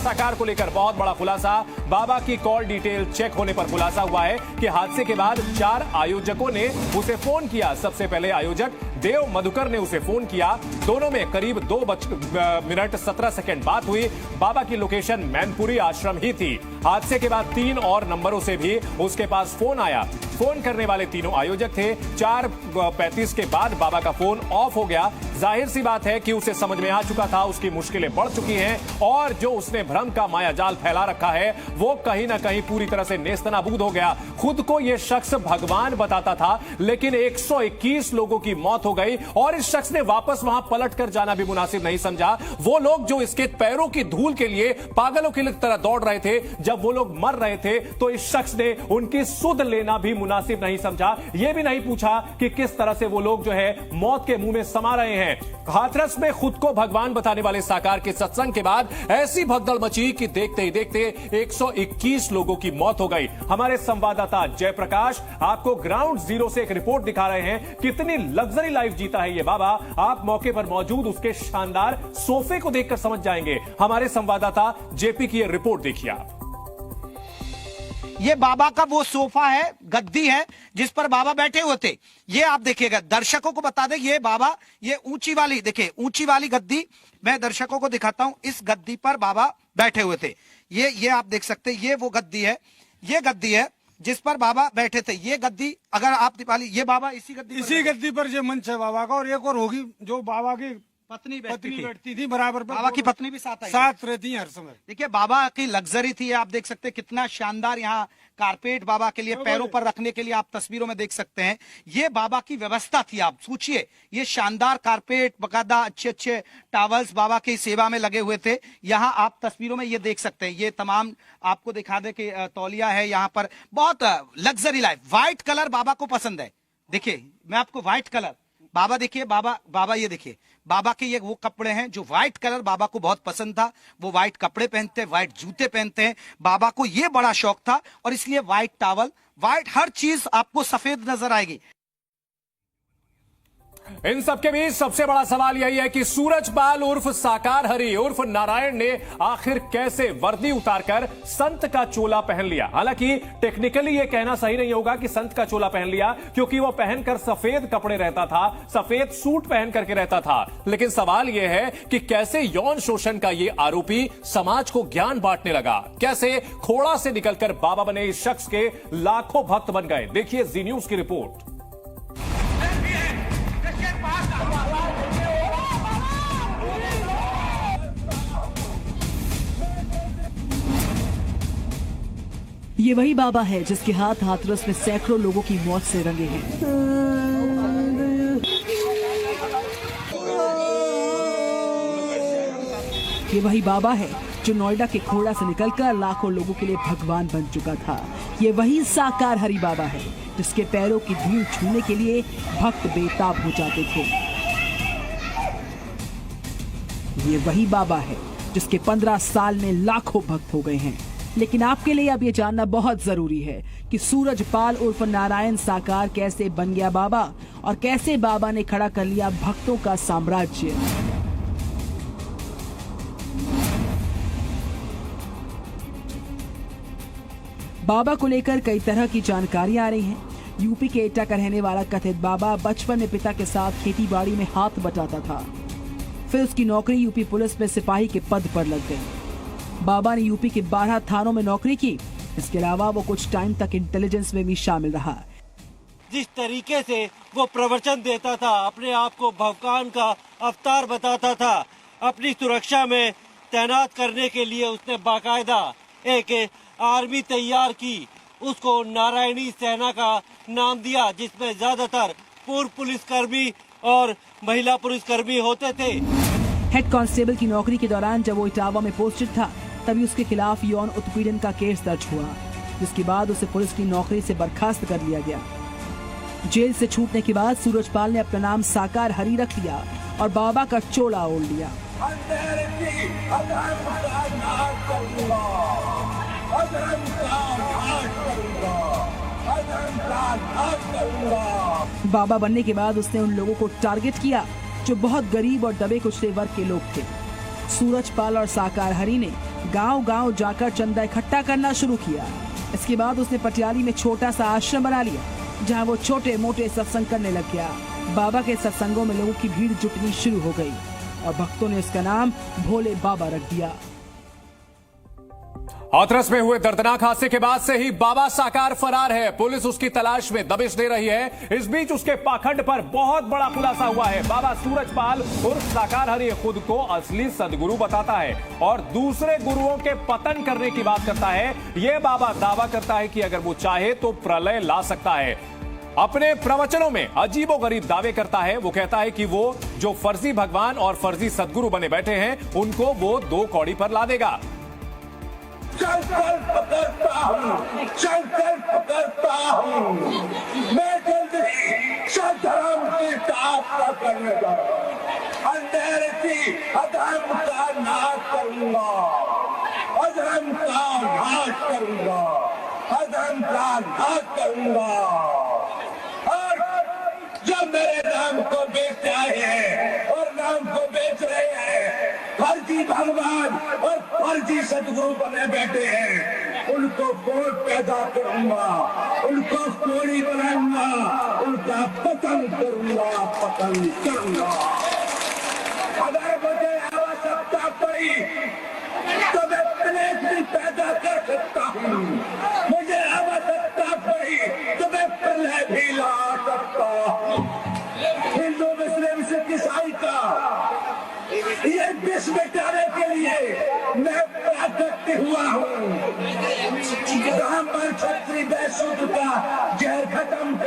साकार को लेकर बहुत बड़ा खुलासा। बाबा की कॉल डिटेल चेक होने पर खुलासा हुआ है कि हादसे के बाद 4 आयोजकों ने उसे फोन किया। सबसे पहले आयोजक देव मधुकर ने उसे फोन किया। दोनों में करीब 2:17 बात हुई। बाबा की लोकेशन मैनपुरी आश्रम ही थी। हादसे के बाद 3 और नंबरों से भी उसके पास फोन आया। फोन करने वाले तीनों आयोजक थे। 4:35 के बाद बाबा का फोन ऑफ हो गया। जाहिर सी बात है कि उसे समझ में आ चुका था उसकी मुश्किलें बढ़ चुकी हैं और जो उसने भ्रम का मायाजाल फैला रखा है वो कहीं ना कहीं पूरी तरह से नेस्तनाबूद हो गया। खुद को यह शख्स भगवान बताता था, लेकिन 121 लोगों की मौत हो गई और इस शख्स ने वापस वहां पलट कर जाना भी मुनासिब नहीं समझा। वो लोग जो इसके पैरों की धूल के लिए पागलों की तरह दौड़ रहे थे, जब वो लोग मर रहे थे तो इस शख्स ने उनकी सुध लेना भी मुनासिब नहीं समझा। यह भी नहीं पूछा कि किस तरह से वो लोग जो है मौत के मुंह में समा रहे हैं। हाथरस में खुद को भगवान बताने वाले साकार के सत्संग के बाद ऐसी भगदड़ मची कि देखते ही देखते 121 लोगों की मौत हो गई। हमारे संवाददाता जयप्रकाश आपको ग्राउंड जीरो से एक रिपोर्ट दिखा रहे हैं। कितनी लग्जरी लाइफ जीता है ये बाबा। आप मौके पर मौजूद उसके शानदार सोफे को देखकर समझ जाएंगे। हमारे संवाददाता जेपी की ये रिपोर्ट देखिए आप। ये बाबा का वो सोफा है, गद्दी है जिस पर बाबा बैठे हुए थे। ये आप देखिएगा, दर्शकों को बता दें, ये बाबा, ये ऊंची वाली देखिए, ऊंची वाली गद्दी मैं दर्शकों को दिखाता हूं। इस गद्दी पर बाबा बैठे हुए थे। ये आप देख सकते हैं, ये वो गद्दी है, ये गद्दी है जिस पर बाबा बैठे थे। ये गद्दी अगर आप दिवाली, ये बाबा इसी गद्दी पर ये मंच है बाबा का, और एक और होगी जो बाबा की पत्नी बैठती थी बराबर पर। बाबा की पत्नी भी साथ रहती है हर समय। देखिए बाबा की लग्जरी थी। आप देख सकते हैं कितना शानदार यहाँ कारपेट बाबा के लिए पैरों पर रखने के लिए आप तस्वीरों में देख सकते हैं। ये बाबा की व्यवस्था थी। आप सोचिए, ये शानदार कारपेट, बकायदा अच्छे टावल्स बाबा की सेवा में लगे हुए थे। यहाँ आप तस्वीरों में ये देख सकते हैं। ये तमाम आपको दिखा दे कि तौलिया है यहाँ पर। बहुत लग्जरी लाइफ। व्हाइट कलर बाबा को पसंद है। देखिए मैं आपको व्हाइट कलर, बाबा देखिए, बाबा ये देखिए, बाबा के ये वो कपड़े हैं जो व्हाइट कलर बाबा को बहुत पसंद था। वो व्हाइट कपड़े पहनते हैं, व्हाइट जूते पहनते हैं। बाबा को ये बड़ा शौक था और इसलिए व्हाइट टॉवल, व्हाइट हर चीज आपको सफेद नजर आएगी। इन सबके बीच सबसे बड़ा सवाल यही है कि सूरजपाल उर्फ साकार हरि उर्फ नारायण ने आखिर कैसे वर्दी उतारकर संत का चोला पहन लिया। हालांकि टेक्निकली यह कहना सही नहीं होगा कि संत का चोला पहन लिया, क्योंकि वो पहनकर सफेद कपड़े रहता था, सफेद सूट पहन करके रहता था। लेकिन सवाल यह है कि कैसे यौन शोषण का ये आरोपी समाज को ज्ञान बांटने लगा, कैसे खोड़ा से निकलकर बाबा बने इस शख्स के लाखों भक्त बन गए। देखिए जी न्यूज की रिपोर्ट। ये वही बाबा है जिसके हाथ हाथरस में सैकड़ों लोगों की मौत से रंगे हैं। ये वही बाबा है जो नोएडा के खोड़ा से निकलकर लाखों लोगों के लिए भगवान बन चुका था। ये वही साकार हरि बाबा है जिसके पैरों की धूल छूने के लिए भक्त बेताब हो जाते थे। ये वही बाबा है जिसके 15 साल में लाखों भक्त हो गए हैं। लेकिन आपके लिए अब ये जानना बहुत जरूरी है कि सूरजपाल उर्फ नारायण साकार कैसे बन गया बाबा और कैसे बाबा ने खड़ा कर लिया भक्तों का साम्राज्य। बाबा को लेकर कई तरह की जानकारियां आ रही हैं। यूपी के एटा का रहने वाला कथित बाबा बचपन में पिता के साथ खेती बाड़ी में हाथ बटाता था। फिर उसकी नौकरी यूपी पुलिस में सिपाही के पद पर लग गई। बाबा ने यूपी के 12 थानों में नौकरी की। इसके अलावा वो कुछ टाइम तक इंटेलिजेंस में भी शामिल रहा। जिस तरीके से वो प्रवचन देता था, अपने आप को भगवान का अवतार बताता था, अपनी सुरक्षा में तैनात करने के लिए उसने बाकायदा एक आर्मी तैयार की। उसको नारायणी सेना का नाम दिया, जिसमें ज्यादातर पूर्व पुलिसकर्मी और महिला पुलिसकर्मी होते थे। हेड कांस्टेबल की नौकरी के दौरान जब वो इटावा में पोस्टेड था, तभी उसके खिलाफ यौन उत्पीड़न का केस दर्ज हुआ, जिसके बाद उसे पुलिस की नौकरी से बर्खास्त कर लिया गया। जेल से छूटने के बाद सूरजपाल ने अपना नाम साकार हरि रख लिया और बाबा का चोला ओढ़ लिया। बाबा बनने के बाद उसने उन लोगों को टारगेट किया जो बहुत गरीब और दबे कुचले वर्ग के लोग थे। सूरजपाल और साकार हरि ने गांव-गांव जाकर चंदा इकट्ठा करना शुरू किया। इसके बाद उसने पटियाली में छोटा सा आश्रम बना लिया, जहां वो छोटे मोटे सत्संग करने लग गया। बाबा के सत्संगों में लोगों की भीड़ जुटनी शुरू हो गई और भक्तों ने उसका नाम भोले बाबा रख दिया। हाथरस में हुए दर्दनाक हादसे के बाद से ही बाबा साकार फरार है। पुलिस उसकी तलाश में दबिश दे रही है। इस बीच उसके पाखंड पर बहुत बड़ा खुलासा हुआ है। बाबा सूरजपाल उर्फ साकार हरि खुद को असली सदगुरु बताता है और दूसरे गुरुओं के पतन करने की बात करता है। यह बाबा दावा करता है कि अगर वो चाहे तो प्रलय ला सकता है। अपने प्रवचनों में अजीबोगरीब दावे करता है। वो कहता है कि वो जो फर्जी भगवान और फर्जी सदगुरु बने बैठे हैं, उनको वो 2 कौड़ी पर ला देगा। संकल्प करता हूँ, संकल्प करता हूँ, मैं जल्द ही सधर्म की स्थापना करूंगा, अंधेरे की अधर्म का नाश करूंगा, अधर्म का नाश करूंगा, अधर्म का नाश करूंगा। और जब मेरे नाम को बेच रहे हैं और नाम को बेच रहे हैं फर्जी भगवान और फर्जी सदगुरु बने बैठे हैं, उनको वोट पैदा करूंगा, उनको कोड़ी बनाऊंगा, उनका पतन करूंगा, पतन करूंगा। अगर मुझे आवश्यकता पड़ी तो मैं प्लेट भी पैदा कर सकता हूँ, मुझे आवश्यकता पड़ी तो मैं प्रलय भी ला सकता हूँ। हिंदू मुस्लिम सिख ईसाई का ये विष मिटाने के लिए मैं प्राकट्य हुआ हूँ। ब्राह्मण क्षत्रिय वैश्य का जहर खत्म